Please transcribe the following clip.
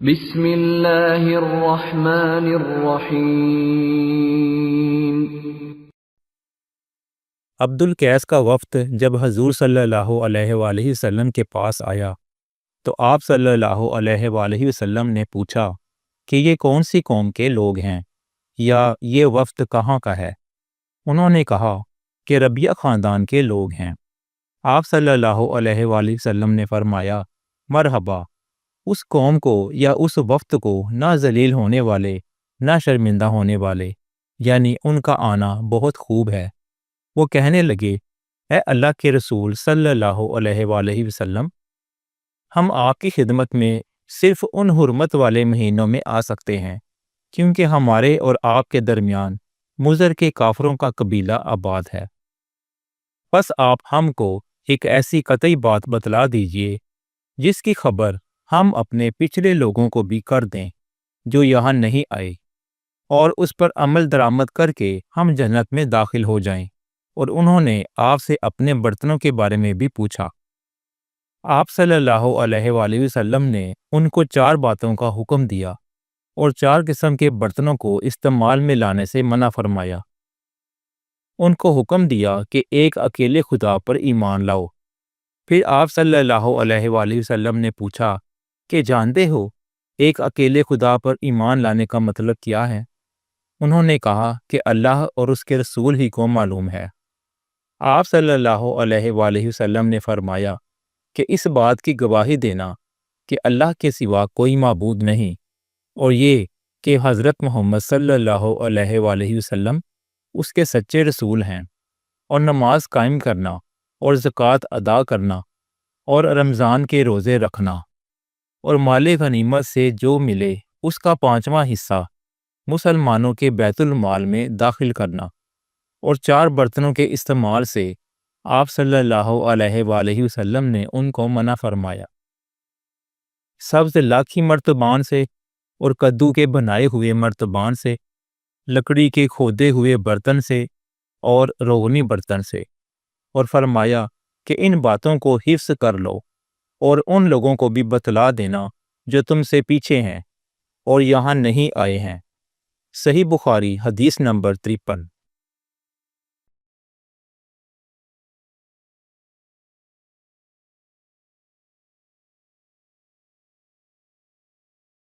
بسم اللہ الرحمن الرحیم۔ عبد القیس کا وفد جب حضور صلی اللہ علیہ وآلہ وسلم کے پاس آیا تو آپ صلی اللہ علیہ وآلہ وسلم نے پوچھا کہ یہ کون سی قوم کے لوگ ہیں یا یہ وفد کہاں کا ہے؟ انہوں نے کہا کہ ربیہ خاندان کے لوگ ہیں۔ آپ صلی اللہ علیہ وآلہ وسلم نے فرمایا، مرحبا، اس قوم کو یا اس وفد کو نہ ذلیل ہونے والے نہ شرمندہ ہونے والے، یعنی ان کا آنا بہت خوب ہے۔ وہ کہنے لگے، اے اللہ کے رسول صلی اللہ علیہ وآلہ وسلم، ہم آپ کی خدمت میں صرف ان حرمت والے مہینوں میں آ سکتے ہیں کیونکہ ہمارے اور آپ کے درمیان مضر کے کافروں کا قبیلہ آباد ہے۔ بس آپ ہم کو ایک ایسی قطعی بات بتلا دیجئے جس کی خبر ہم اپنے پچھلے لوگوں کو بھی کر دیں جو یہاں نہیں آئے، اور اس پر عمل درآمد کر کے ہم جنت میں داخل ہو جائیں۔ اور انہوں نے آپ سے اپنے برتنوں کے بارے میں بھی پوچھا۔ آپ صلی اللہ علیہ وآلہ وسلم نے ان کو 4 باتوں کا حکم دیا اور 4 قسم کے برتنوں کو استعمال میں لانے سے منع فرمایا۔ ان کو حکم دیا کہ ایک اکیلے خدا پر ایمان لاؤ۔ پھر آپ صلی اللہ علیہ وآلہ وسلم نے پوچھا کہ جانتے ہو ایک اکیلے خدا پر ایمان لانے کا مطلب کیا ہے؟ انہوں نے کہا کہ اللہ اور اس کے رسول ہی کو معلوم ہے۔ آپ صلی اللہ علیہ وآلہ وسلم نے فرمایا کہ اس بات کی گواہی دینا کہ اللہ کے سوا کوئی معبود نہیں، اور یہ کہ حضرت محمد صلی اللہ علیہ وآلہ وسلم اس کے سچے رسول ہیں، اور نماز قائم کرنا اور زکوٰۃ ادا کرنا اور رمضان کے روزے رکھنا اور مال غنیمت سے جو ملے اس کا 5واں حصہ مسلمانوں کے بیت المال میں داخل کرنا، اور 4 برتنوں کے استعمال سے آپ صلی اللہ علیہ وآلہ وسلم نے ان کو منع فرمایا۔ سبز لاکھی مرتبان سے اور کدو کے بنائے ہوئے مرتبان سے، لکڑی کے کھودے ہوئے برتن سے اور روغنی برتن سے، اور فرمایا کہ ان باتوں کو حفظ کر لو اور ان لوگوں کو بھی بتلا دینا جو تم سے پیچھے ہیں اور یہاں نہیں آئے ہیں۔ صحیح بخاری حدیث نمبر 53۔